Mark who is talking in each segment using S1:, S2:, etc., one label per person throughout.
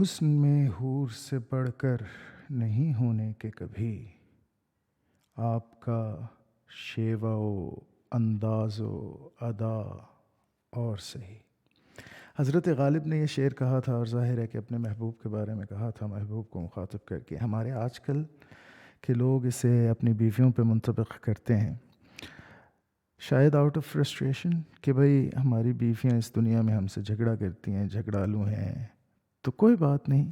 S1: حسن میں حور سے بڑھ کر نہیں ہونے کے کبھی، آپ کا شیوہ و انداز و ادا اور صحیح۔ حضرت غالب نے یہ شعر کہا تھا، اور ظاہر ہے کہ اپنے محبوب کے بارے میں کہا تھا، محبوب کو مخاطب کر کے۔ ہمارے آج کل کے لوگ اسے اپنی بیویوں پہ منطبق کرتے ہیں، شاید آؤٹ آف فرسٹریشن کہ بھئی ہماری بیویاں اس دنیا میں ہم سے جھگڑا کرتی ہیں، جھگڑالو ہیں، تو کوئی بات نہیں،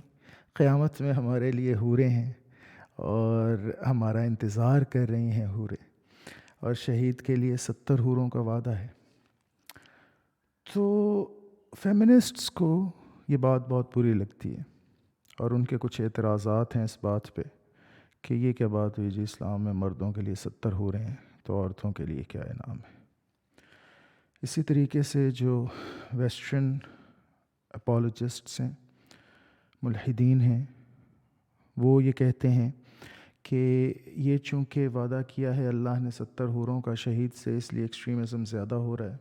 S1: قیامت میں ہمارے لیے حوریں ہیں اور ہمارا انتظار کر رہی ہیں حوریں، اور شہید کے لیے 70 حوروں کا وعدہ ہے۔ تو فیمنسٹس کو یہ بات بہت بری لگتی ہے، اور ان کے کچھ اعتراضات ہیں اس بات پہ کہ یہ کیا بات ہوئی جی، اسلام میں مردوں کے لیے 70 حوریں ہیں تو عورتوں کے لیے کیا انعام ہے۔ اسی طریقے سے جو ویسٹرن اپولوجسٹس ہیں، ملحدین ہیں، وہ یہ کہتے ہیں کہ یہ چونکہ وعدہ کیا ہے اللہ نے 70 حوروں کا شہید سے، اس لیے ایکسٹریمزم زیادہ ہو رہا ہے،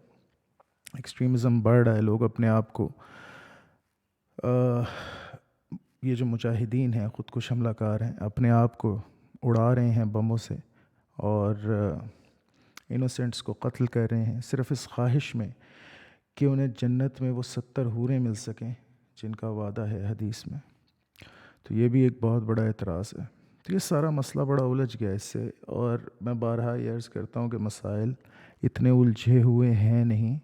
S1: ایکسٹریمزم بڑھ رہا ہے، لوگ اپنے آپ کو یہ جو مجاہدین ہیں، خودکش حملہ کار ہیں، اپنے آپ کو اڑا رہے ہیں بموں سے، اور انوسنٹس کو قتل کر رہے ہیں، صرف اس خواہش میں کہ انہیں جنت میں وہ 70 حوریں مل سکیں جن کا وعدہ ہے حدیث میں۔ تو یہ بھی ایک بہت بڑا اعتراض ہے۔ تو یہ سارا مسئلہ بڑا الجھ گیا اس سے، اور میں بارہا یہ عرض کرتا ہوں کہ مسائل اتنے الجھے ہوئے ہیں نہیں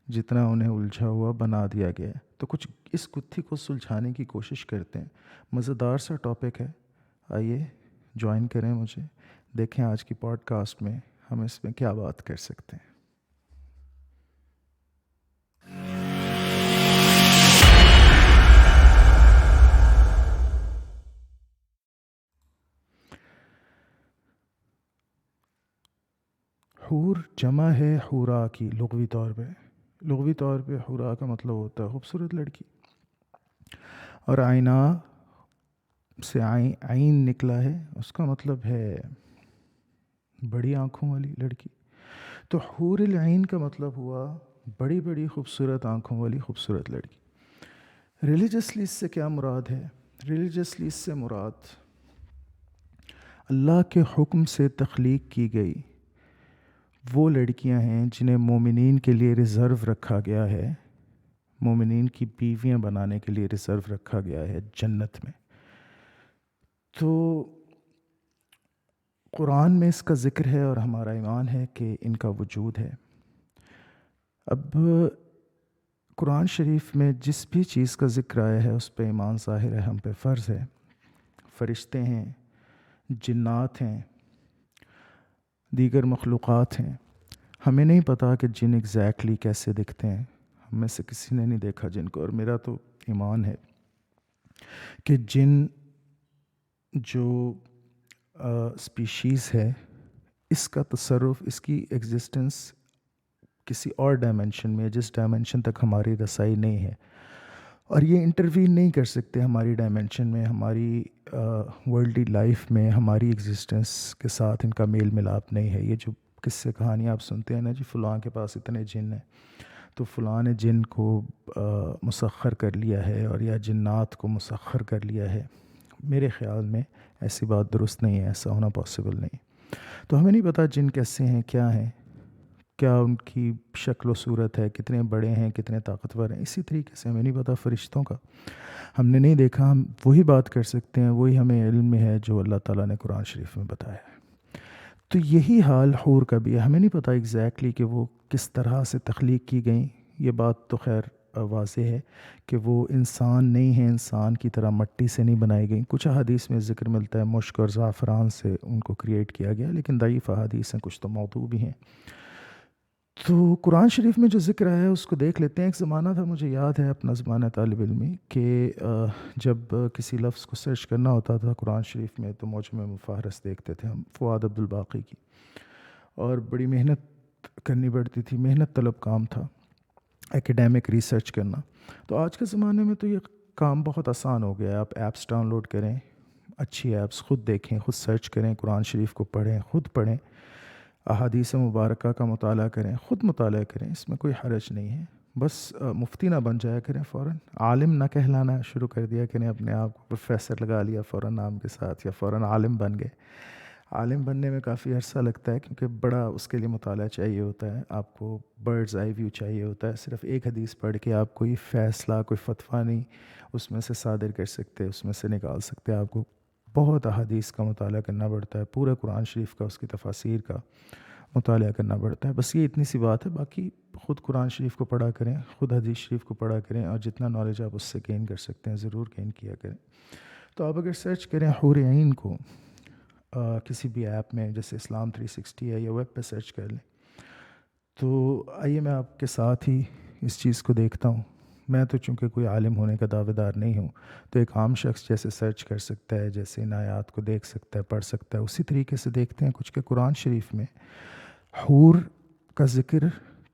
S1: جتنا انہیں الجھا ہوا بنا دیا گیا ہے۔ تو کچھ اس گتھی کو سلجھانے کی کوشش کرتے ہیں۔ مزیدار سا ٹاپک ہے، آئیے جوائن کریں مجھے، دیکھیں آج کی پوڈ کاسٹ میں ہم اس میں کیا بات کر سکتے ہیں۔ حور جمع ہے حورا کی، لغوی طور پہ حورا کا مطلب ہوتا ہے خوبصورت لڑکی، اور آئینہ سے عین نکلا ہے، اس کا مطلب ہے بڑی آنکھوں والی لڑکی۔ تو حور العین کا مطلب ہوا بڑی بڑی خوبصورت آنکھوں والی خوبصورت لڑکی۔ ریلیجسلی اس سے کیا مراد ہے؟ ریلیجسلی اس سے مراد اللہ کے حکم سے تخلیق کی گئی وہ لڑکیاں ہیں جنہیں مومنین کے لیے ریزرو رکھا گیا ہے، مومنین کی بیویاں بنانے کے لیے ریزرو رکھا گیا ہے جنت میں۔ تو قرآن میں اس کا ذکر ہے، اور ہمارا ایمان ہے کہ ان کا وجود ہے۔ اب قرآن شریف میں جس بھی چیز کا ذکر آیا ہے اس پہ ایمان ظاہر ہے، ہم پہ فرض ہے۔ فرشتے ہیں، جنات ہیں، دیگر مخلوقات ہیں۔ ہمیں نہیں پتہ کہ جن ایگزیکٹلی کیسے دکھتے ہیں، ہم میں سے کسی نے نہیں دیکھا جن کو، اور میرا تو ایمان ہے کہ جن جو اسپیشیز ہے، اس کا تصرف، اس کی ایگزسٹنس کسی اور ڈائمنشن میں، جس ڈائمنشن تک ہماری رسائی نہیں ہے، اور یہ انٹروین نہیں کر سکتے ہماری ڈائمنشن میں، ہماری ورلڈلی لائف میں، ہماری ایگزسٹنس کے ساتھ ان کا میل ملاپ نہیں ہے۔ یہ جو قصے کہانیاں آپ سنتے ہیں نا جی، فلاں کے پاس اتنے جن ہیں تو فلاں نے جن کو مسخر کر لیا ہے، اور یا جنات کو مسخر کر لیا ہے، میرے خیال میں ایسی بات درست نہیں ہے، ایسا ہونا پاسبل نہیں۔ تو ہمیں نہیں پتہ جن کیسے ہیں، کیا ہیں، کیا ان کی شکل و صورت ہے، کتنے بڑے ہیں، کتنے طاقتور ہیں۔ اسی طریقے سے ہمیں نہیں پتہ فرشتوں کا، ہم نے نہیں دیکھا، ہم وہی بات کر سکتے ہیں، وہی ہمیں علم میں ہے جو اللہ تعالیٰ نے قرآن شریف میں بتایا ہے۔ تو یہی حال حور کا بھی ہے، ہمیں نہیں پتہ ایگزیکٹلی کہ وہ کس طرح سے تخلیق کی گئیں۔ یہ بات تو خیر واضح ہے کہ وہ انسان نہیں ہیں، انسان کی طرح مٹی سے نہیں بنائی گئیں۔ کچھ احادیث میں ذکر ملتا ہے مشک اور زعفران سے ان کو کریٹ کیا گیا، لیکن ضعیف احادیث ہیں، کچھ تو موضوع بھی ہیں۔ تو قرآن شریف میں جو ذکر آیا ہے اس کو دیکھ لیتے ہیں۔ ایک زمانہ تھا، مجھے یاد ہے اپنا زمانہ طالب علمی، کہ جب کسی لفظ کو سرچ کرنا ہوتا تھا قرآن شریف میں تو معجم مفہرس دیکھتے تھے ہم، فؤاد عبد الباقی کی، اور بڑی محنت کرنی پڑتی تھی، محنت طلب کام تھا ایکیڈیمک ریسرچ کرنا۔ تو آج کے زمانے میں تو یہ کام بہت آسان ہو گیا ہے، آپ ایپس ڈاؤن لوڈ کریں، اچھی ایپس، خود دیکھیں، خود سرچ کریں، قرآن شریف کو پڑھیں، خود پڑھیں، احادیث مبارکہ کا مطالعہ کریں، خود مطالعہ کریں، اس میں کوئی حرج نہیں ہے۔ بس مفتی نہ بن جایا کریں فوراً، عالم نہ کہلانا شروع کر دیا کریں، اپنے آپ کو پروفیسر لگا لیا فوراً نام کے ساتھ، یا فوراً عالم بن گئے۔ عالم بننے میں کافی عرصہ لگتا ہے، کیونکہ بڑا اس کے لیے مطالعہ چاہیے ہوتا ہے، آپ کو برڈز آئی ویو چاہیے ہوتا ہے۔ صرف ایک حدیث پڑھ کے آپ کوئی فیصلہ، کوئی فتویٰ نہیں اس میں سے صادر کر سکتے، اس میں سے نکال سکتے، آپ کو بہت احادیث کا مطالعہ کرنا پڑتا ہے، پورا قرآن شریف کا، اس کی تفاسیر کا مطالعہ کرنا پڑتا ہے۔ بس یہ اتنی سی بات ہے، باقی خود قرآن شریف کو پڑھا کریں، خود حدیث شریف کو پڑھا کریں، اور جتنا نالج آپ اس سے گین کر سکتے ہیں ضرور گین کیا کریں۔ تو آپ اگر سرچ کریں حور عین کو کسی بھی ایپ میں، جیسے اسلام 360 ہے، یا ویب پہ سرچ کر لیں، تو آئیے میں آپ کے ساتھ ہی اس چیز کو دیکھتا ہوں۔ میں تو چونکہ کوئی عالم ہونے کا دعوے دار نہیں ہوں، تو ایک عام شخص جیسے سرچ کر سکتا ہے، جیسے ان آیات کو دیکھ سکتا ہے، پڑھ سکتا ہے، اسی طریقے سے دیکھتے ہیں کچھ کہ قرآن شریف میں حور کا ذکر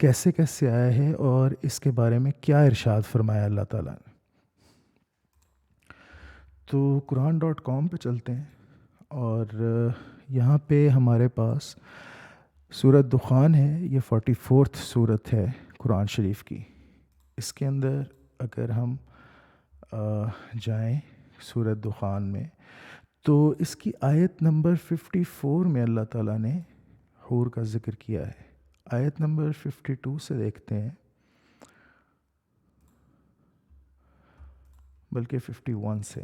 S1: کیسے کیسے آیا ہے، اور اس کے بارے میں کیا ارشاد فرمایا اللہ تعالیٰ نے۔ تو قرآن.com پہ چلتے ہیں، اور یہاں پہ ہمارے پاس سورۃ دخان ہے، یہ 44 سورت ہے قرآن شریف کی۔ اس کے اندر اگر ہم جائیں سورۃ دخان میں، تو اس کی آیت نمبر 54 میں اللہ تعالیٰ نے حور کا ذکر کیا ہے۔ آیت نمبر 52 سے دیکھتے ہیں، بلکہ 51 سے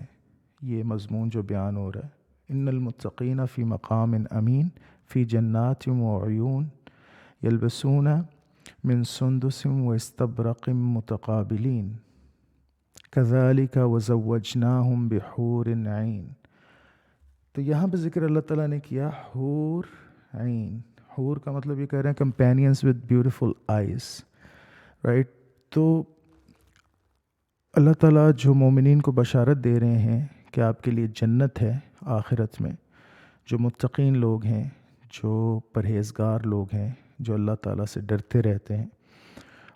S1: یہ مضمون جو بیان ہو رہا ہے، ان المتقین فی مقام امین فی جنات وعیون یلبسون من سندس واستبرق متقابلین کذالک وزوجناہم بحور عین۔ تو یہاں پہ ذکر اللہ تعالیٰ نے کیا حور عین۔ حور کا مطلب یہ کہہ رہے ہیں companions with beautiful eyes, right? تو اللہ تعالیٰ جو مومنین کو بشارت دے رہے ہیں کہ آپ کے لیے جنت ہے آخرت میں، جو متقین لوگ ہیں، جو پرہیزگار لوگ ہیں، جو اللہ تعالیٰ سے ڈرتے رہتے ہیں،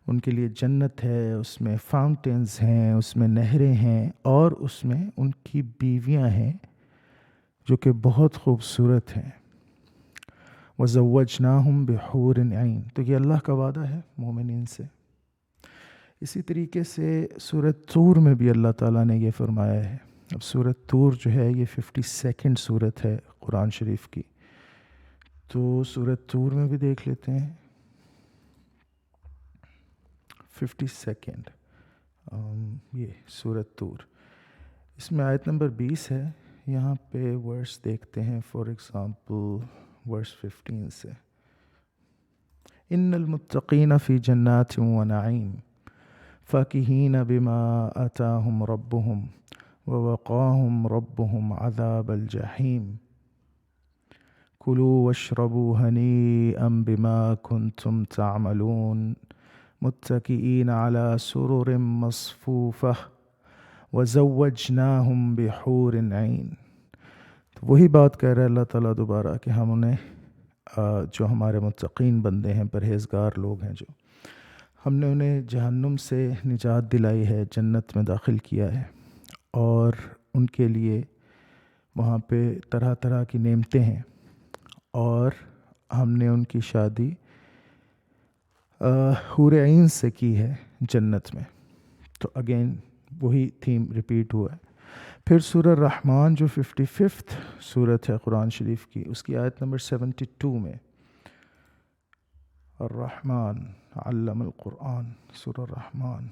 S1: ان کے لیے جنت ہے، اس میں فاؤنٹینز ہیں، اس میں نہریں ہیں، اور اس میں ان کی بیویاں ہیں جو کہ بہت خوبصورت ہیں۔ وَزَوَّجْنَاهُمْ بِحُورٍ عِین، تو یہ اللہ کا وعدہ ہے مومنین سے۔ اسی طریقے سے سورۃ طور میں بھی اللہ تعالیٰ نے یہ فرمایا ہے۔ اب سورۃ طور جو ہے یہ 52 سورت ہے قرآن شریف کی، تو سورۃ طور میں بھی دیکھ لیتے ہیں۔ 52 یہ سورۃ طور، اس میں آیت نمبر 20 ہے، یہاں پہ ورس دیکھتے ہیں، فار ایگزامپل ورس 15 سے، ان المتقین فی جنات ونعیم فاکہین بما آتاہم ربہم ووقاہم ربہم عذاب الجحیم کلوا واشربوا ہنیئا بما کنتم تعملون متکئین علی سرر مصفوفہ وزوجناہم بحور عین۔ تو وہی بات کہہ رہا ہے اللہ تعالیٰ دوبارہ کہ ہم انہیں جو ہمارے متقین بندے ہیں، پرہیزگار لوگ ہیں، جو ہم نے انہیں جہنم سے نجات دلائی ہے، جنت میں داخل کیا ہے، اور ان کے لیے وہاں پہ طرح طرح کی نعمتیں ہیں، اور ہم نے ان کی شادی حور عین سے کی ہے جنت میں۔ تو اگین وہی تھیم ریپیٹ ہوا ہے۔ پھر سورہ الرحمن جو 55 سورت ہے قرآن شریف کی، اس کی آیت نمبر 72 میں، الرحمن علم القرآن، سورہ الرحمن،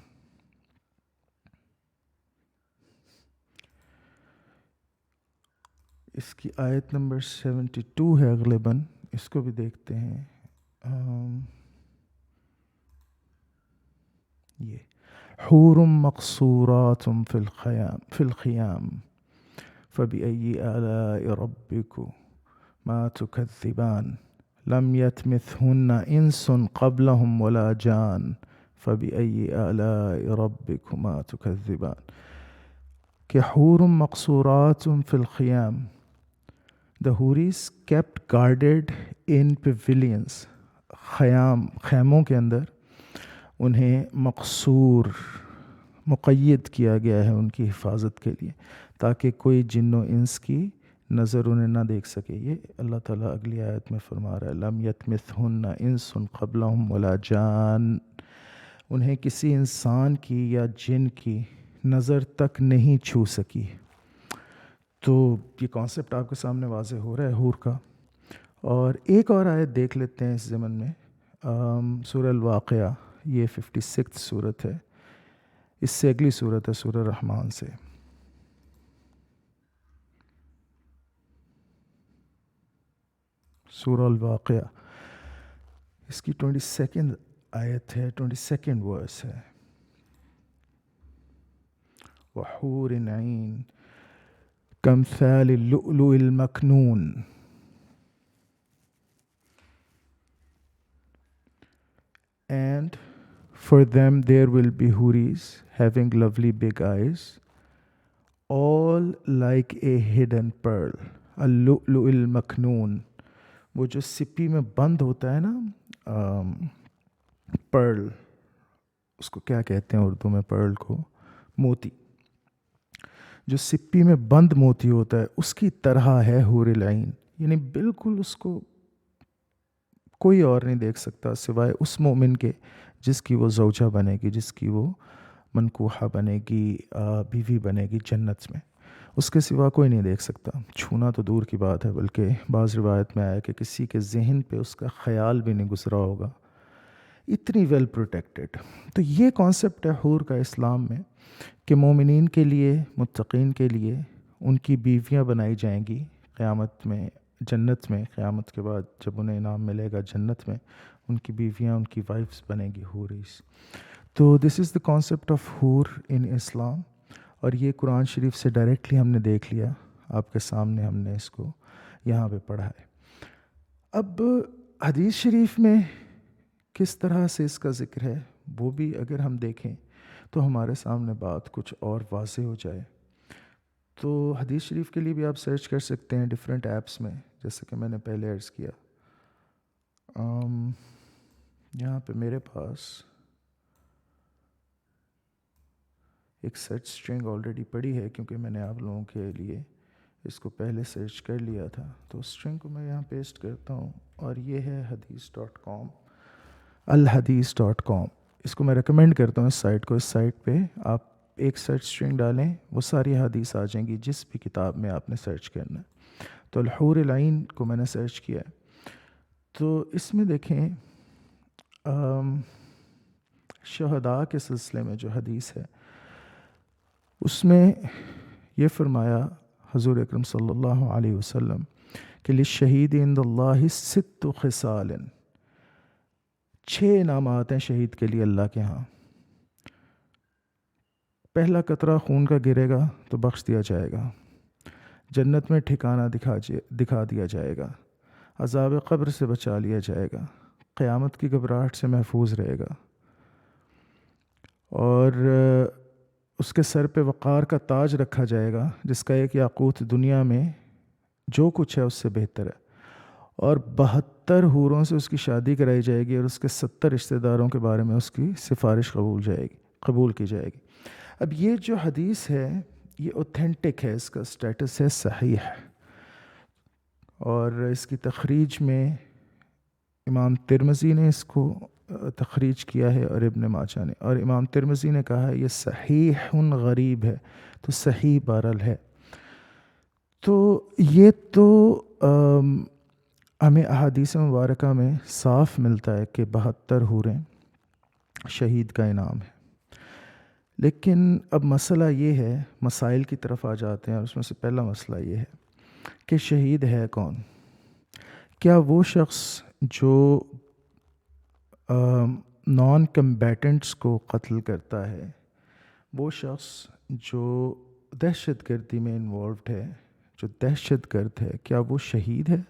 S1: اس کی آیت نمبر 72 ہے غالباً، اس کو بھی دیکھتے ہیں۔ یہ حور مقصورات فی الخیام فبأي آلاء ربكما تكذبان لم يطمثهن انس قبلهم ولا جان فبأي آلاء ربكما تكذبان، کہ حور مقصورات فی الخیام، the houris kept guarded in pavilions، خیموں کے اندر انہیں مقصور، مقید کیا گیا ہے ان کی حفاظت کے لیے، تاکہ کوئی جن و انس کی نظر انہیں نہ دیکھ سکے۔ یہ اللہ تعالیٰ اگلی آیت میں فرما رہا ہے، لم یطمثہن انس قبلہم ولا جان، انہیں کسی انسان کی یا جن کی نظر تک نہیں چھو سکی. تو یہ کانسیپٹ آپ کے سامنے واضح ہو رہا ہے حور کا. اور ایک اور آیت دیکھ لیتے ہیں اس ضمن میں. سورہ الواقعہ، یہ 56 صورت ہے، اس سے اگلی صورت ہے سورہ رحمان سے. سورہ الواقعہ، اس کی 22 آیت ہے، 22 ورس ہے. وحور عین کمثال اللؤلؤ المکنون. And for them there will be houris having lovely big eyes, all like a hidden pearl. اللؤلؤ المکنون، وہ جو سپی میں بند ہوتا ہے نا، پرل، اس کو کیا کہتے ہیں اردو میں؟ پرل کو موتی. جو سپی میں بند موتی ہوتا ہے اس کی طرح ہے حور العین. یعنی بالکل اس کو کوئی اور نہیں دیکھ سکتا سوائے اس مومن کے جس کی وہ زوجہ بنے گی، جس کی وہ منکوحہ بنے گی، بیوی بنے گی جنت میں. اس کے سوا کوئی نہیں دیکھ سکتا. چھونا تو دور کی بات ہے، بلکہ بعض روایت میں آیا کہ کسی کے ذہن پہ اس کا خیال بھی نہیں گزرا ہوگا. اتنی ویل پروٹیکٹڈ. تو یہ کانسیپٹ ہے حور کا اسلام میں، کہ مومنین کے لیے، متقین کے لیے ان کی بیویاں بنائی جائیں گی قیامت میں، جنت میں. قیامت کے بعد جب انہیں انعام ملے گا جنت میں، ان کی بیویاں ان کی وائفز بنیں گی، حوریز. تو دس از دا کانسیپٹ آف حور ان اسلام. اور یہ قرآن شریف سے ڈائریکٹلی ہم نے دیکھ لیا، آپ کے سامنے ہم نے اس کو یہاں پہ پڑھا ہے. اب حدیث شریف میں کس طرح سے اس کا ذکر ہے وہ بھی اگر ہم دیکھیں تو ہمارے سامنے بات کچھ اور واضح ہو جائے. تو حدیث شریف کے لیے بھی آپ سرچ کر سکتے ہیں ڈیفرنٹ ایپس میں، جیسے کہ میں نے پہلے عرض کیا. یہاں پہ میرے پاس ایک سرچ اسٹرنگ آلریڈی پڑی ہے، کیونکہ میں نے آپ لوگوں کے لیے اس کو پہلے سرچ کر لیا تھا. تو اسٹرنگ کو میں یہاں پیسٹ کرتا ہوں، اور یہ ہے حدیث.com، الحدیث.com. اس کو میں ریکمینڈ کرتا ہوں اس سائٹ کو. اس سائٹ پہ آپ ایک سرچ اسٹرنگ ڈالیں، وہ ساری حدیث آ جائیں گی جس بھی کتاب میں آپ نے سرچ کرنا ہے. تو الحور العین کو میں نے سرچ کیا ہے. تو اس میں دیکھیں شہداء کے سلسلے میں جو حدیث ہے اس میں یہ فرمایا حضور اکرم صلی اللہ علیہ وسلم کہ للشہید عند اللہ 6 خصال، 6 انعامات ہیں شہید کے لیے اللہ کے ہاں. پہلا قطرہ خون کا گرے گا تو بخش دیا جائے گا، جنت میں ٹھکانہ دکھا دیا جائے گا، عذاب قبر سے بچا لیا جائے گا، قیامت کی گھبراہٹ سے محفوظ رہے گا، اور اس کے سر پہ وقار کا تاج رکھا جائے گا جس کا ایک یاقوت دنیا میں جو کچھ ہے اس سے بہتر ہے، اور 72 حوروں سے اس کی شادی کرائی جائے گی، اور اس کے 70 رشتہ داروں کے بارے میں اس کی سفارش قبول کی جائے گی. اب یہ جو حدیث ہے یہ اوتھینٹک ہے، اس کا سٹیٹس ہے صحیح ہے. اور اس کی تخریج میں امام ترمذی نے اس کو تخریج کیا ہے، اور ابن ماجہ نے. اور امام ترمذی نے کہا ہے یہ صحیح غریب ہے، تو صحیح بہرحال ہے. تو یہ تو ہمیں احادیث مبارکہ میں صاف ملتا ہے کہ 72 حوریں شہید کا انعام ہے. لیکن اب مسئلہ یہ ہے، مسائل کی طرف آ جاتے ہیں، اور اس میں سے پہلا مسئلہ یہ ہے کہ شہید ہے کون؟ کیا وہ شخص جو نان کمبیٹنٹس کو قتل کرتا ہے، وہ شخص جو دہشت گردی میں انوالوڈ ہے، جو دہشت گرد ہے، کیا وہ شہید ہے؟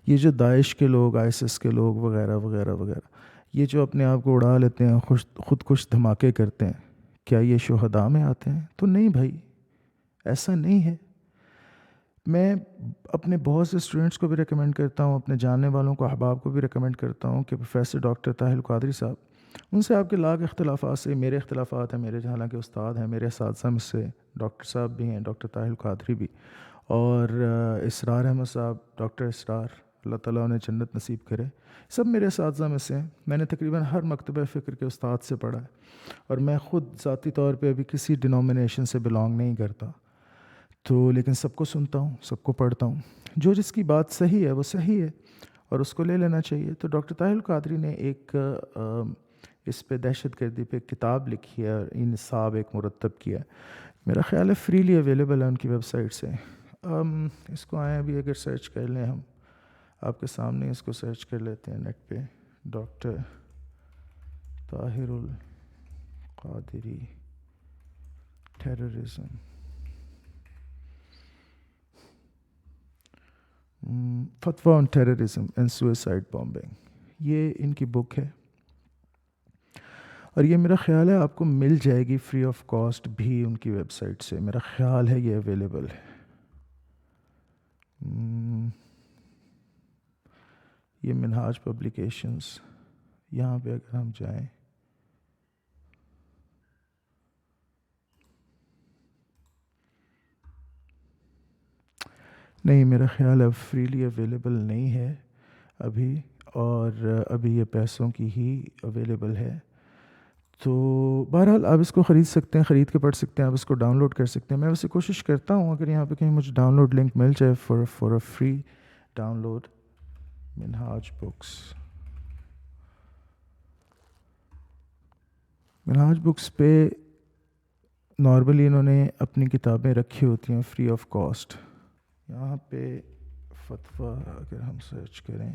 S1: یہ جو داعش کے لوگ، آئسس کے لوگ وغیرہ وغیرہ وغیرہ، یہ جو اپنے آپ کو اڑا لیتے ہیں، خودکش دھماکے کرتے ہیں، کیا یہ شہداء میں آتے ہیں؟ تو نہیں بھائی، ایسا نہیں ہے. میں اپنے بہت سے اسٹوڈنٹس کو بھی ریکمینڈ کرتا ہوں، اپنے جاننے والوں کو، احباب کو بھی ریکمینڈ کرتا ہوں کہ پروفیسر ڈاکٹر طاہر القادری صاحب، ان سے آپ کے لاکھ اختلافات سے میرے اختلافات ہیں، میرے حالانکہ استاد ہیں، میرے اساتذہ میں سے ڈاکٹر صاحب بھی ہیں، ڈاکٹر طاہر القادری بھی، اور اسرار احمد صاحب، ڈاکٹر اسرار اللہ تعالیٰ انہیں جنت نصیب کرے. سب میرے اساتذہ میں سے ہیں. میں نے تقریباً ہر مکتبہ فکر کے استاد سے پڑھا ہے، اور میں خود ذاتی طور پہ ابھی کسی ڈینومینیشن سے بلانگ نہیں کرتا، تو لیکن سب کو سنتا ہوں، سب کو پڑھتا ہوں. جو جس کی بات صحیح ہے وہ صحیح ہے اور اس کو لے لینا چاہیے. تو ڈاکٹر طاہر القادری نے ایک اس پہ دہشت گردی پہ کتاب لکھی ہے اور نصاب ایک مرتب کیا ہے. میرا خیال ہے فریلی اویلیبل ہے ان کی ویب سائٹ سے. اس کو آئیں ابھی اگر سرچ کر لیں، ہم آپ کے سامنے اس کو سرچ کر لیتے ہیں نیٹ پہ. ڈاکٹر طاہر القادری ٹیررزم، فتویٰ on terrorism and suicide bombing, یہ ان کی بک ہے. اور یہ میرا خیال ہے آپ کو مل جائے گی فری آف کاسٹ بھی ان کی ویب سائٹ سے. میرا خیال ہے یہ اویلیبل ہے. یہ منہاج پبلیکیشنز، یہاں پہ اگر ہم جائیں، نہیں میرا خیال ہے فریلی اویلیبل نہیں ہے ابھی، اور ابھی یہ پیسوں کی ہی اویلیبل ہے. تو بہرحال آپ اس کو خرید سکتے ہیں، خرید کے پڑھ سکتے ہیں، آپ اس کو ڈاؤن لوڈ کر سکتے ہیں. میں ویسے کوشش کرتا ہوں اگر یہاں پہ کہیں مجھے ڈاؤن لوڈ لنک مل جائے for a free download. Minhaj books, Minhaj books پہ نارملی انہوں نے اپنی کتابیں رکھی ہوتی ہیں فری آف کاسٹ. یہاں پہ فتویٰ اگر ہم سرچ کریں،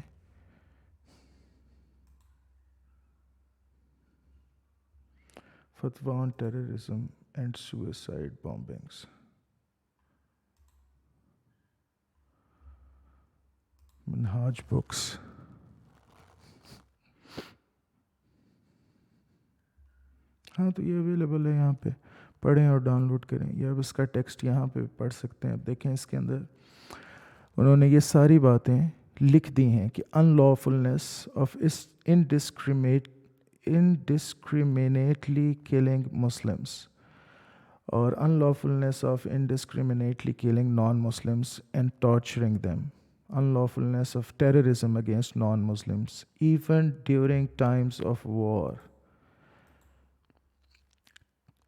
S1: فتویٰ on terrorism and suicide bombings, Minhaj books. ہاں تو یہ اویلیبل ہے، یہاں پہ پڑھیں اور ڈاؤن لوڈ کریں، یا اب اس کا ٹیکسٹ یہاں پہ پڑھ سکتے ہیں. اب دیکھیں اس کے اندر انہوں نے یہ ساری باتیں لکھ دی ہیں کہ ان لافلنس آف indiscriminately killing Muslims اور unlawfulness of indiscriminately killing non-Muslims and torturing them, unlawfulness of terrorism against non-Muslims even during times of war,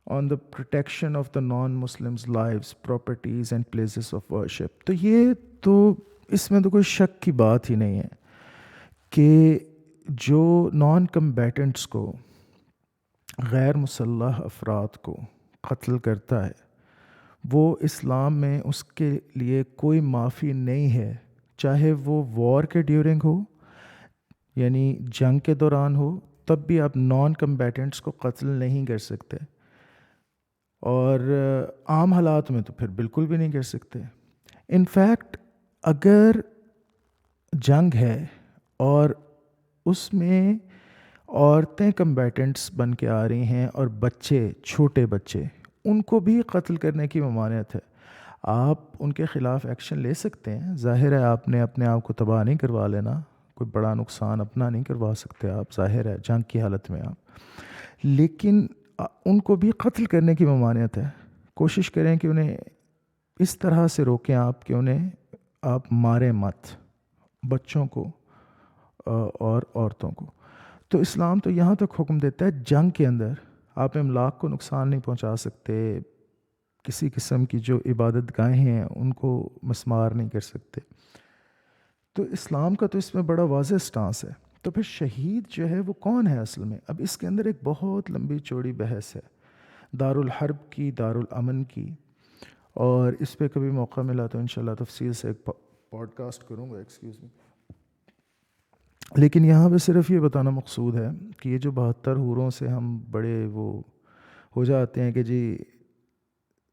S1: on the protection of the non-Muslims' lives, properties and places of worship. تو یہ تو اس میں تو کوئی شک کی بات ہی نہیں ہے کہ جو نان کمبیٹنٹس کو، غیر مسلح افراد کو قتل کرتا ہے، وہ اسلام میں اس کے لیے کوئی معافی نہیں ہے، چاہے وہ وار کے ڈیورنگ ہو یعنی جنگ کے دوران ہو، تب بھی آپ نان کمبیٹنٹس کو قتل نہیں کر سکتے، اور عام حالات میں تو پھر بالکل بھی نہیں کر سکتے. انفیکٹ اگر جنگ ہے اور اس میں عورتیں کمبیٹنٹس بن کے آ رہی ہیں اور بچے، چھوٹے بچے، ان کو بھی قتل کرنے کی ممانعت ہے. آپ ان کے خلاف ایکشن لے سکتے ہیں، ظاہر ہے آپ نے اپنے آپ کو تباہ نہیں کروا لینا، کوئی بڑا نقصان اپنا نہیں کروا سکتے آپ، ظاہر ہے جنگ کی حالت میں آپ، لیکن ان کو بھی قتل کرنے کی ممانعت ہے. کوشش کریں کہ انہیں اس طرح سے روکیں آپ کہ انہیں آپ ماریں مت، بچوں کو اور عورتوں کو. تو اسلام تو یہاں تک حکم دیتا ہے جنگ کے اندر آپ املاک کو نقصان نہیں پہنچا سکتے، کسی قسم کی جو عبادت گاہیں ہیں ان کو مسمار نہیں کر سکتے. تو اسلام کا تو اس میں بڑا واضح سٹانس ہے. تو پھر شہید جو ہے وہ کون ہے اصل میں؟ اب اس کے اندر ایک بہت لمبی چوڑی بحث ہے، دارالحرب کی، دارالامن کی، اور اس پہ کبھی موقع ملا تو انشاءاللہ تفصیل سے ایک پوڈ کاسٹ کروں گا، ایکسکیوز می. لیکن یہاں پہ صرف یہ بتانا مقصود ہے کہ یہ جو 72 حوروں سے ہم بڑے وہ ہو جاتے ہیں کہ جی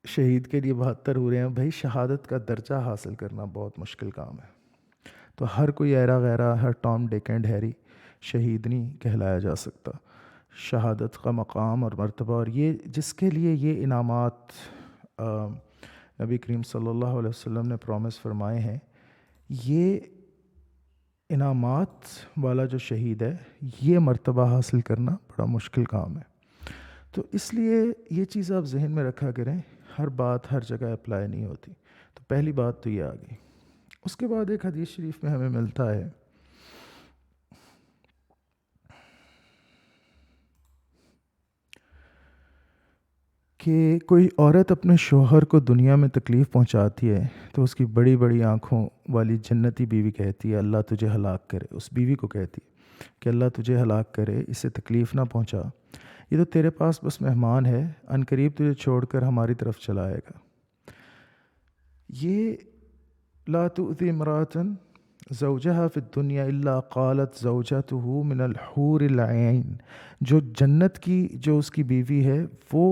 S1: شہید کے لیے 72 حوریں ہیں، بھائی شہادت کا درجہ حاصل کرنا بہت مشکل کام ہے. تو ہر کوئی ایرا غیرہ، ہر ٹام ڈک اینڈ ہیری شہید نہیں کہلایا جا سکتا. شہادت کا مقام اور مرتبہ، اور یہ جس کے لیے یہ انعامات نبی کریم صلی اللہ علیہ وسلم نے پرومس فرمائے ہیں، یہ انعامات والا جو شہید ہے، یہ مرتبہ حاصل کرنا بڑا مشکل کام ہے. تو اس لیے یہ چیز آپ ذہن میں رکھا کریں، ہر بات ہر جگہ اپلائی نہیں ہوتی. تو پہلی بات تو یہ آ گئی. اس کے بعد ایک حدیث شریف میں ہمیں ملتا ہے کہ کوئی عورت اپنے شوہر کو دنیا میں تکلیف پہنچاتی ہے تو اس کی بڑی بڑی آنکھوں والی جنتی بیوی کہتی ہے اللہ تجھے ہلاک کرے. اس بیوی کو کہتی ہے کہ اللہ تجھے ہلاک کرے, اسے تکلیف نہ پہنچا, یہ تو تیرے پاس بس مہمان ہے, عن قریب تجھے چھوڑ کر ہماری طرف چلا آئے گا. یہ لا تؤذی امرأة زوجها فی الدنیا الا قالت زوجته من الحور العین, جو جنت کی جو اس کی بیوی ہے وہ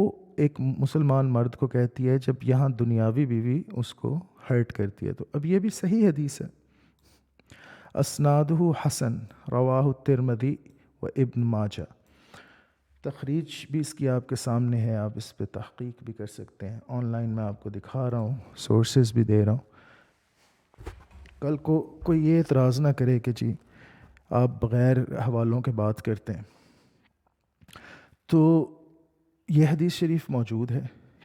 S1: ایک مسلمان مرد کو کہتی ہے جب یہاں دنیاوی بیوی اس کو ہرٹ کرتی ہے. تو اب یہ بھی صحیح حدیث ہے. اسنادہ حسن رواہ الترمذی و ابن ماجہ. تخریج بھی اس کی آپ کے سامنے ہے, آپ اس پہ تحقیق بھی کر سکتے ہیں. آن لائن میں آپ کو دکھا رہا ہوں, سورسز بھی دے رہا ہوں. کل کو کوئی یہ اعتراض نہ کرے کہ جی آپ بغیر حوالوں کے بات کرتے ہیں. تو یہ حدیث شریف موجود ہے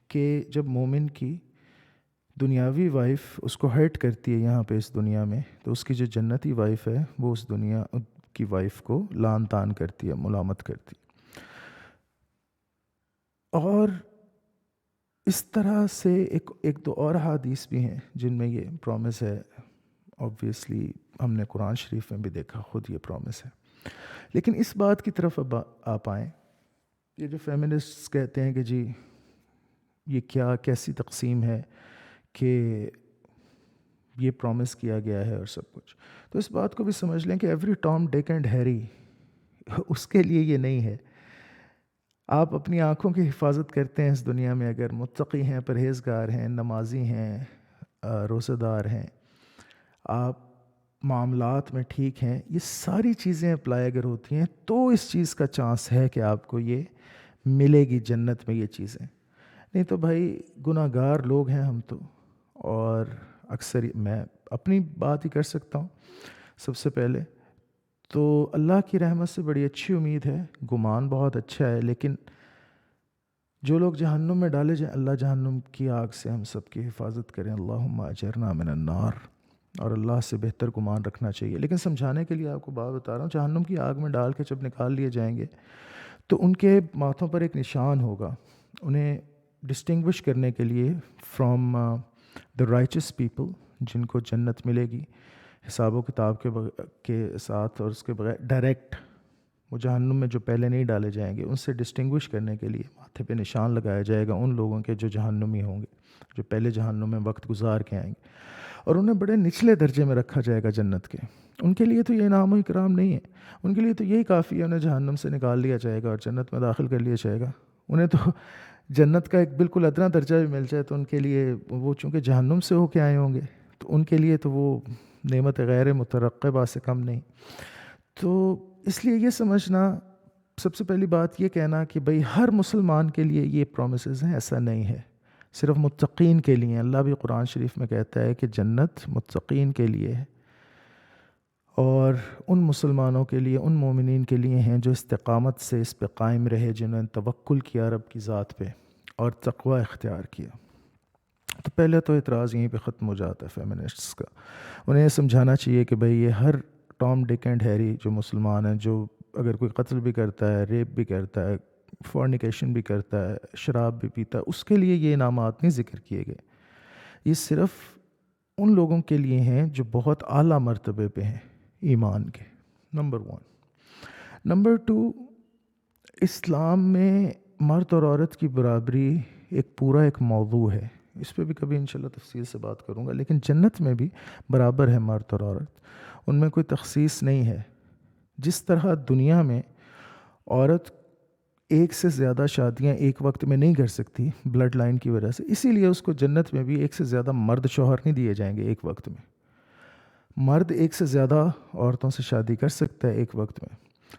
S1: کہ جب مومن کی دنیاوی وائف اس کو ہرٹ کرتی ہے یہاں پہ اس دنیا میں, تو اس کی جو جنتی وائف ہے وہ اس دنیا کی وائف کو لعن طعن کرتی ہے, ملامت کرتی ہے. اور اس طرح سے ایک دو اور حدیث بھی ہیں جن میں یہ پرومس ہے. آبویسلی ہم نے قرآن شریف میں بھی دیکھا, خود یہ پرومس ہے. لیکن اس بات کی طرف اب آپ آئیں, یہ جو فیمنسٹس کہتے ہیں کہ جی یہ کیسی تقسیم ہے کہ یہ پرومس کیا گیا ہے اور سب کچھ, تو اس بات کو بھی سمجھ لیں کہ ایوری ٹام ڈک اینڈ ہیری اس کے لیے یہ نہیں ہے. آپ اپنی آنکھوں کی حفاظت کرتے ہیں اس دنیا میں, اگر متقی ہیں, پرہیزگار ہیں, نمازی ہیں, روزہ دار ہیں, آپ معاملات میں ٹھیک ہیں, یہ ساری چیزیں اپلائی اگر ہوتی ہیں تو اس چیز کا چانس ہے کہ آپ کو یہ ملے گی جنت میں یہ چیزیں. نہیں تو بھائی گناہ گار لوگ ہیں ہم تو, اور اکثر میں اپنی بات ہی کر سکتا ہوں. سب سے پہلے تو اللہ کی رحمت سے بڑی اچھی امید ہے, گمان بہت اچھا ہے, لیکن جو لوگ جہنم میں ڈالے جائیں, اللہ جہنم کی آگ سے ہم سب کی حفاظت کریں. اللہم اجرنا من النار. اور اللہ سے بہتر گمان رکھنا چاہیے. لیکن سمجھانے کے لیے آپ کو بات بتا رہا ہوں, جہنم کی آگ میں ڈال کے جب نکال لیے جائیں گے تو ان کے ماتھوں پر ایک نشان ہوگا, انہیں ڈسٹنگوش کرنے کے لیے فرام دا رائچس پیپل, جن کو جنت ملے گی حساب و کتاب کے ساتھ اور اس کے بغیر ڈائریکٹ. وہ جہنم میں جو پہلے نہیں ڈالے جائیں گے ان سے ڈسٹنگوش کرنے کے لیے ماتھے پہ نشان لگایا جائے گا ان لوگوں کے جو جہنمی ہوں گے, جو پہلے جہنم میں وقت گزار کے آئیں گے, اور انہیں بڑے نچلے درجے میں رکھا جائے گا جنت کے. ان کے لیے تو یہ انعام و اکرام نہیں ہے, ان کے لیے تو یہی کافی ہے, انہیں جہنم سے نکال لیا جائے گا اور جنت میں داخل کر لیا جائے گا. انہیں تو جنت کا ایک بالکل ادنا درجہ بھی مل جائے تو ان کے لیے, وہ چونکہ جہنم سے ہو کے آئے ہوں گے تو ان کے لیے تو وہ نعمت غیر مترقبہ سے کم نہیں. تو اس لیے یہ سمجھنا, سب سے پہلی بات یہ کہنا کہ بھئی ہر مسلمان کے لیے یہ پرومسز ہیں, ایسا نہیں ہے, صرف متقین کے لیے. اللہ بھی قرآن شریف میں کہتا ہے کہ جنت متقین کے لیے ہے, اور ان مسلمانوں کے لیے, ان مومنین کے لیے ہیں جو استقامت سے اس پہ قائم رہے, جنہوں نے توکل کیا رب کی ذات پہ اور تقوی اختیار کیا. تو پہلے تو اعتراض یہیں پہ ختم ہو جاتا ہے فیمنسٹس کا. انہیں یہ سمجھانا چاہیے کہ بھئی یہ ہر ٹام ڈک اینڈ ہیری جو مسلمان ہیں, جو اگر کوئی قتل بھی کرتا ہے, ریپ بھی کرتا ہے, فورنیکیشن بھی کرتا ہے, شراب بھی پیتا ہے, اس کے لیے یہ انعامات نہیں ذکر کیے گئے. یہ صرف ان لوگوں کے لیے ہیں جو بہت اعلیٰ مرتبے پہ ہیں ایمان کے. نمبر 1. نمبر 2, اسلام میں مرد اور عورت کی برابری ایک موضوع ہے, اس پہ بھی کبھی انشاءاللہ تفصیل سے بات کروں گا. لیکن جنت میں بھی برابر ہے مرد اور عورت, ان میں کوئی تخصیص نہیں ہے. جس طرح دنیا میں عورت ایک سے زیادہ شادیاں ایک وقت میں نہیں کر سکتی بلڈ لائن کی وجہ سے, اسی لیے اس کو جنت میں بھی ایک سے زیادہ مرد شوہر نہیں دیے جائیں گے ایک وقت میں. مرد ایک سے زیادہ عورتوں سے شادی کر سکتا ہے ایک وقت میں,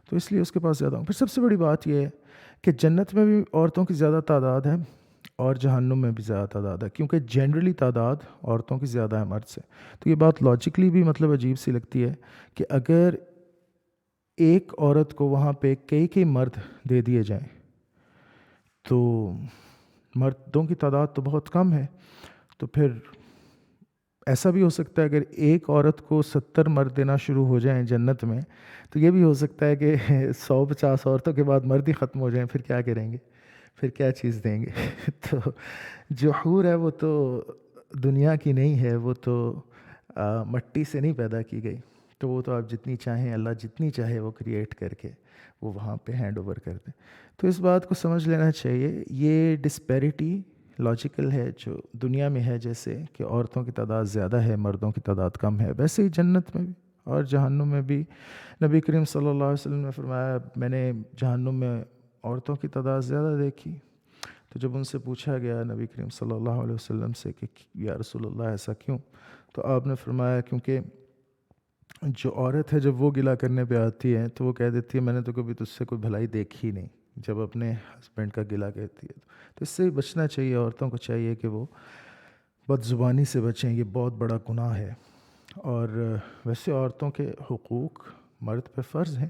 S1: تو اس لیے اس کے پاس زیادہ ہوں. پھر سب سے بڑی بات یہ ہے کہ جنت میں بھی عورتوں کی زیادہ تعداد ہے اور جہنم میں بھی زیادہ تعداد ہے, کیونکہ جنرلی تعداد عورتوں کی زیادہ ہے مرد سے. تو یہ بات لاجکلی بھی مطلب عجیب سی لگتی ہے کہ اگر ایک عورت کو وہاں پہ کئی مرد دے دیے جائیں تو مردوں کی تعداد تو بہت کم ہے, تو پھر ایسا بھی ہو سکتا ہے اگر ایک عورت کو 70 مرد دینا شروع ہو جائیں جنت میں، تو یہ بھی ہو سکتا ہے کہ 150 عورتوں کے بعد مرد ہی ختم ہو جائیں، پھر کیا کریں گے؟ پھر کیا چیز دیں گے؟ تو جو حور ہے وہ تو دنیا کی نہیں ہے، وہ تو مٹی سے نہیں پیدا کی گئی، تو وہ تو آپ جتنی چاہیں، اللہ جتنی چاہے وہ کریٹ کر کے وہ وہاں پہ ہینڈ اوور کر دیں۔ تو اس بات کو سمجھ لینا چاہیے، یہ ڈسپیرٹی لاجیکل ہے جو دنیا میں ہے، جیسے کہ عورتوں کی تعداد زیادہ ہے، مردوں کی تعداد کم ہے، ویسے ہی جنت میں بھی اور جہنم میں بھی نبی کریم صلی اللہ علیہ وسلم نے فرمایا میں نے جہنم میں عورتوں کی تعداد زیادہ دیکھی۔ تو جب ان سے پوچھا گیا نبی کریم صلی اللہ علیہ وسلم سے کہ یا رسول اللہ ایسا کیوں، تو آپ نے فرمایا کیونکہ جو عورت ہے جب وہ گلہ کرنے پہ آتی ہے تو وہ کہہ دیتی ہے میں نے تو کبھی تجھ سے کوئی بھلائی دیکھی ہی نہیں، جب اپنے ہسبینڈ کا گلہ کہتی ہے تو اس سے بھی بچنا چاہیے۔ عورتوں کو چاہیے کہ وہ بد زبانی سے بچیں، یہ بہت بڑا گناہ ہے۔ اور ویسے عورتوں کے حقوق مرد پہ فرض ہیں،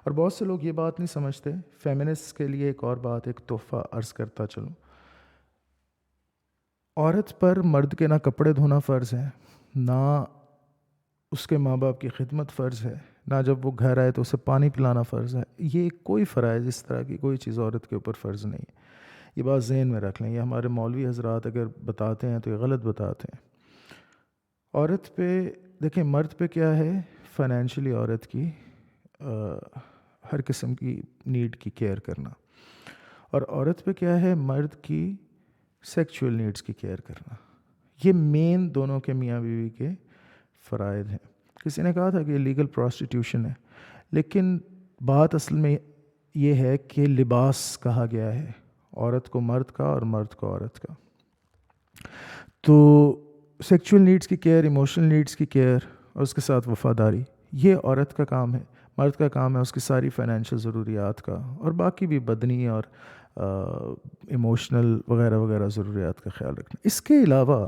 S1: اور بہت سے لوگ یہ بات نہیں سمجھتے۔ فیمنسٹ کے لیے ایک اور بات، ایک تحفہ عرض کرتا چلوں، عورت پر مرد کے نہ کپڑے دھونا فرض ہے، نہ اس کے ماں باپ کی خدمت فرض ہے، نہ جب وہ گھر آئے تو اسے پانی پلانا فرض ہے۔ یہ کوئی فرائض اس طرح کی کوئی چیز عورت کے اوپر فرض نہیں ہے، یہ بات ذہن میں رکھ لیں۔ یہ ہمارے مولوی حضرات اگر بتاتے ہیں تو یہ غلط بتاتے ہیں۔ عورت پہ دیکھیں، مرد پہ کیا ہے، فائنینشلی عورت کی ہر قسم کی نیڈ کی کیئر کرنا، اور عورت پہ کیا ہے، مرد کی سیکچول نیڈز کی کیئر کرنا۔ یہ مین دونوں کے میاں بیوی کے فرائض ہیں۔ کسی نے کہا تھا کہ لیگل پراسٹیٹیوشن ہے، لیکن بات اصل میں یہ ہے کہ لباس کہا گیا ہے، عورت کو مرد کا اور مرد کو عورت کا۔ تو سیکچول نیڈز کی کیئر، ایموشنل نیڈز کی کیئر اور اس کے ساتھ وفاداری، یہ عورت کا کام ہے۔ مرد کا کام ہے اس کی ساری فائنینشیل ضروریات کا اور باقی بھی بدنی اور ایموشنل وغیرہ وغیرہ ضروریات کا خیال رکھنا۔ اس کے علاوہ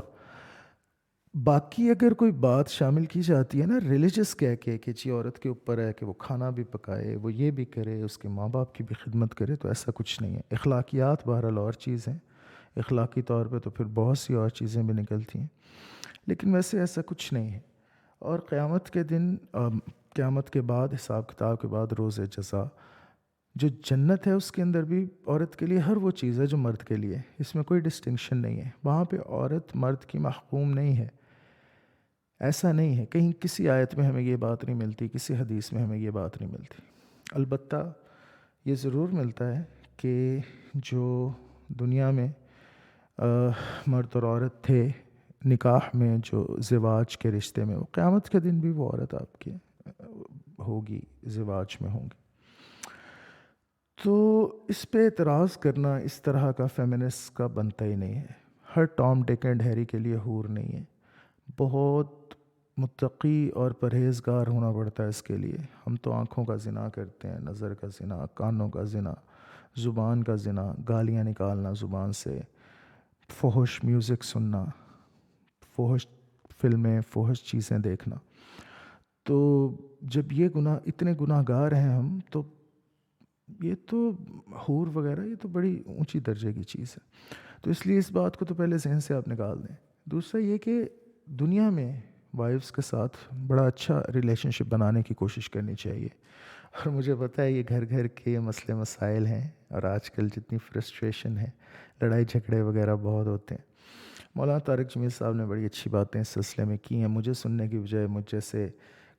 S1: باقی اگر کوئی بات شامل کی جاتی ہے نا ریلیجس کہہ کے کہ جی عورت کے اوپر ہے کہ وہ کھانا بھی پکائے، وہ یہ بھی کرے، اس کے ماں باپ کی بھی خدمت کرے، تو ایسا کچھ نہیں ہے۔ اخلاقیات بہرحال اور چیز ہیں، اخلاقی طور پہ تو پھر بہت سی اور چیزیں بھی نکلتی ہیں، لیکن ویسے ایسا کچھ نہیں ہے۔ اور قیامت کے دن، قیامت کے بعد، حساب کتاب کے بعد روز جزا، جو جنت ہے اس کے اندر بھی عورت کے لیے ہر وہ چیز ہے جو مرد کے لیے، اس میں کوئی ڈسٹنکشن نہیں ہے۔ وہاں پہ عورت مرد کی محکوم نہیں ہے، ایسا نہیں ہے۔ کہیں کسی آیت میں ہمیں یہ بات نہیں ملتی، کسی حدیث میں ہمیں یہ بات نہیں ملتی۔ البتہ یہ ضرور ملتا ہے کہ جو دنیا میں مرد اور عورت تھے نکاح میں، جو زواج کے رشتے میں، وہ قیامت کے دن بھی وہ عورت آپ کی ہوگی، زواج میں ہوں گی۔ تو اس پہ اعتراض کرنا اس طرح کا فیمنسٹ کا بنتا ہی نہیں ہے۔ ہر ٹام ڈک اینڈ ہیری کے لیے حور نہیں ہے، بہت متقی اور پرہیزگار ہونا پڑتا ہے اس کے لیے۔ ہم تو آنکھوں کا زنا کرتے ہیں، نظر کا زنا، کانوں کا زنا، زبان کا زنا، گالیاں نکالنا زبان سے، فحش میوزک سننا، فحش فلمیں، فحش چیزیں دیکھنا۔ تو جب یہ گناہ، اتنے گناہ گار ہیں ہم، تو یہ تو حور وغیرہ یہ تو بڑی اونچی درجے کی چیز ہے۔ تو اس لیے اس بات کو تو پہلے ذہن سے آپ نکال دیں۔ دوسرا یہ کہ دنیا میں وائفز کے ساتھ بڑا اچھا ریلیشن شپ بنانے کی کوشش کرنی چاہیے۔ اور مجھے پتہ ہے یہ گھر گھر کے مسئلے مسائل ہیں، اور آج کل جتنی فرسٹریشن ہے، لڑائی جھگڑے وغیرہ بہت ہوتے ہیں۔ مولانا طارق جمیل صاحب نے بڑی اچھی باتیں اس سلسلے میں کی ہیں، مجھے سننے کی بجائے مجھ جیسے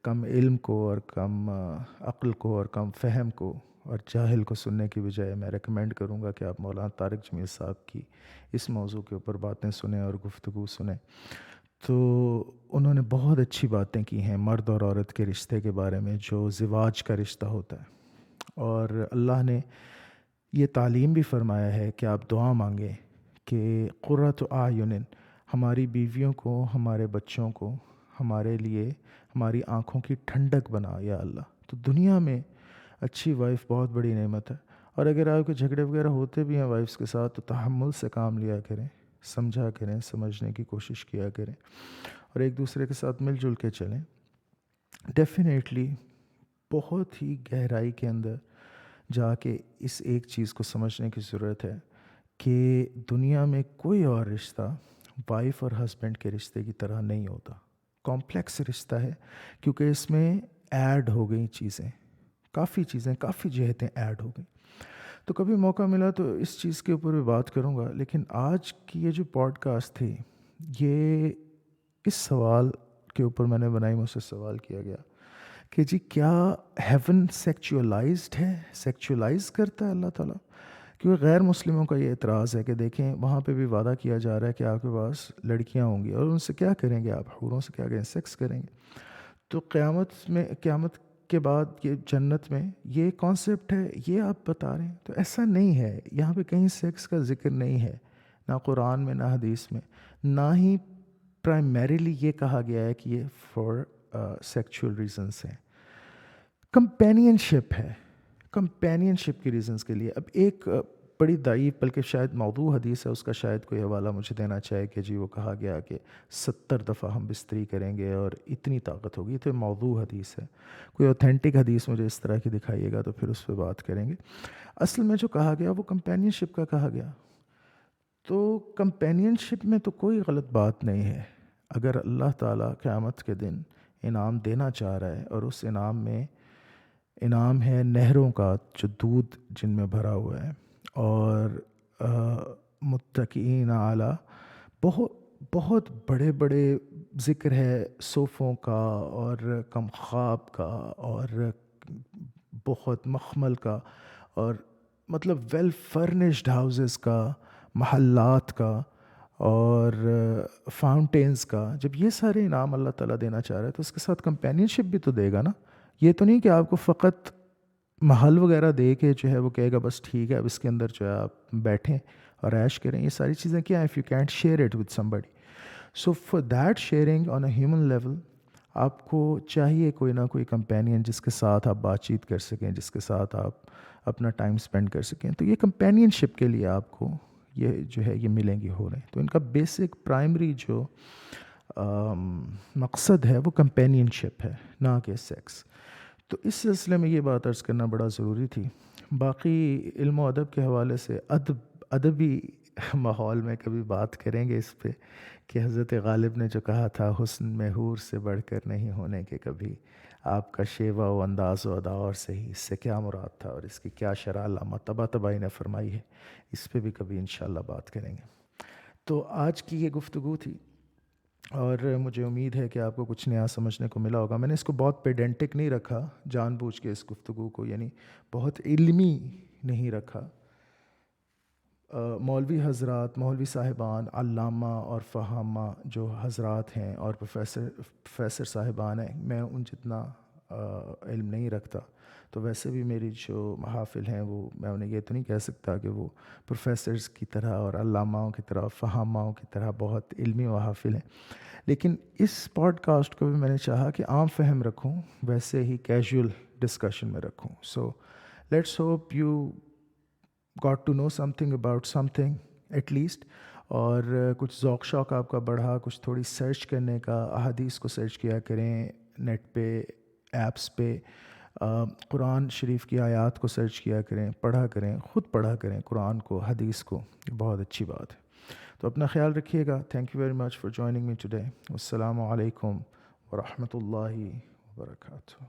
S1: کم علم کو اور کم عقل کو اور کم فہم کو اور جاہل کو سننے کی بجائے میں ریکمینڈ کروں گا کہ آپ مولانا طارق جمیل صاحب کی اس موضوع کے اوپر باتیں سنیں اور گفتگو سنیں۔ تو انہوں نے بہت اچھی باتیں کی ہیں مرد اور عورت کے رشتے کے بارے میں، جو زواج کا رشتہ ہوتا ہے۔ اور اللہ نے یہ تعلیم بھی فرمایا ہے کہ آپ دعا مانگیں کہ قرۃ اعین، ہماری بیویوں کو، ہمارے بچوں کو، ہمارے لیے ہماری آنکھوں کی ٹھنڈک بنا یا اللہ۔ تو دنیا میں اچھی وائف بہت بڑی نعمت ہے، اور اگر آپ کے جھگڑے وغیرہ ہوتے بھی ہیں وائفس کے ساتھ تو تحمل سے کام لیا کریں، سمجھا کریں، سمجھنے کی کوشش کیا کریں، اور ایک دوسرے کے ساتھ مل جل کے چلیں۔ ڈیفینیٹلی بہت ہی گہرائی کے اندر جا کے اس ایک چیز کو سمجھنے کی ضرورت ہے کہ دنیا میں کوئی اور رشتہ وائف اور ہسبینڈ کے رشتے کی طرح نہیں ہوتا. کمپلیکس رشتہ ہے کیونکہ اس میں ایڈ ہو گئی چیزیں، کافی چیزیں، کافی جہتیں ایڈ ہو گئیں. تو کبھی موقع ملا تو اس چیز کے اوپر بھی بات کروں گا. لیکن آج کی یہ جو پوڈ کاسٹ تھی، یہ اس سوال کے اوپر میں نے بنائی. مجھ سے سوال کیا گیا کہ جی کیا ہیون سیکچولائزڈ ہے، سیکچولائز کرتا ہے اللہ تعالیٰ؟ کیونکہ غیر مسلموں کا یہ اعتراض ہے کہ دیکھیں وہاں پہ بھی وعدہ کیا جا رہا ہے کہ آپ کے پاس لڑکیاں ہوں گی اور ان سے کیا کریں گے آپ؟ حوروں سے کیا کریں؟ سیکس کریں گے. تو قیامت کے بعد یہ جنت میں یہ کانسیپٹ ہے، یہ آپ بتا رہے ہیں. تو ایسا نہیں ہے، یہاں پہ کہیں سیکس کا ذکر نہیں ہے، نہ قرآن میں نہ حدیث میں، نہ ہی پرائمریلی یہ کہا گیا ہے کہ یہ فار سیکچول ریزنس ہیں. کمپینین شپ ہے، کمپینین شپ کی ریزنس کے لیے. اب ایک بڑی ضعیف بلکہ شاید موضوع حدیث ہے، اس کا شاید کوئی حوالہ مجھے دینا چاہے کہ جی وہ کہا گیا کہ 70 دفعہ ہم بستری کریں گے اور اتنی طاقت ہوگی. تو موضوع حدیث ہے. کوئی اوتھینٹک حدیث مجھے اس طرح کی دکھائیے گا تو پھر اس پہ بات کریں گے. اصل میں جو کہا گیا وہ کمپینین شپ کا کہا گیا. تو کمپینین شپ میں تو کوئی غلط بات نہیں ہے. اگر اللہ تعالیٰ قیامت کے دن انعام دینا چاہ رہا ہے اور اس انعام میں انعام ہے نہروں کا جو دودھ جن میں بھرا ہوا ہے، اور متکئین اعلیٰ، بہت بہت بڑے بڑے ذکر ہے صوفوں کا اور کم خواب کا اور بہت مخمل کا اور مطلب ویل فرنشڈ ہاؤسز کا، محلات کا اور فاؤنٹینز کا. جب یہ سارے انعام اللہ تعالیٰ دینا چاہ رہا ہے تو اس کے ساتھ کمپینین شپ بھی تو دے گا نا. یہ تو نہیں کہ آپ کو فقط محل وغیرہ دے کے جو ہے وہ کہے گا بس ٹھیک ہے اب اس کے اندر جو ہے آپ بیٹھیں اور عیش کریں. یہ ساری چیزیں کیا ہیں؟ If you can't share it with some buddy. So for that sharing on a human level آپ کو چاہیے کوئی نہ کوئی کمپینین جس کے ساتھ آپ بات چیت کر سکیں، جس کے ساتھ آپ اپنا ٹائم اسپینڈ کر سکیں. تو یہ کمپینین شپ کے لیے آپ کو یہ جو ہے یہ ملیں گی ہو رہے ہیں. تو ان کا بیسک پرائمری جو مقصد ہے وہ کمپینین شپ ہے، نہ کہ سیکس. تو اس سلسلے میں یہ بات عرض کرنا بڑا ضروری تھی. باقی علم و ادب کے حوالے سے ادبی ماحول میں کبھی بات کریں گے اس پہ کہ حضرت غالب نے جو کہا تھا حسن میں حور سے بڑھ کر نہیں ہونے کے کبھی، آپ کا شیوہ و انداز و ادا اور صحیح، اس سے کیا مراد تھا اور اس کی کیا شرح علامہ طباطبائی نے فرمائی ہے. اس پہ بھی کبھی انشاءاللہ بات کریں گے. تو آج کی یہ گفتگو تھی اور مجھے امید ہے کہ آپ کو کچھ نیا سمجھنے کو ملا ہوگا. میں نے اس کو بہت پیڈنٹک نہیں رکھا جان بوجھ کے، اس گفتگو کو یعنی بہت علمی نہیں رکھا. مولوی حضرات، مولوی صاحبان، علامہ اور فہامہ جو حضرات ہیں اور پروفیسر صاحبان ہیں، میں ان جتنا علم نہیں رکھتا. تو ویسے بھی میری جو محافل ہیں وہ میں انہیں یہ تو نہیں کہہ سکتا کہ وہ پروفیسرز کی طرح اور علاماؤں کی طرح، فہاماؤں کی طرح بہت علمی محافل ہیں. لیکن اس پوڈ کاسٹ کو بھی میں نے چاہا کہ عام فہم رکھوں، ویسے ہی کیجول ڈسکشن میں رکھوں. So let's hope you got to know something about something at least. اور کچھ ذوق شوق آپ کا بڑھا، کچھ تھوڑی سرچ کرنے کا، احادیث کو سرچ کیا کریں نیٹ پہ، ایپس پہ. قرآن شریف کی آیات کو سرچ کیا کریں، پڑھا کریں، خود پڑھا کریں قرآن کو، حدیث کو. بہت اچھی بات ہے. تو اپنا خیال رکھیے گا. Thank you very much for joining me today. السلام علیکم ورحمۃ اللہ وبرکاتہ.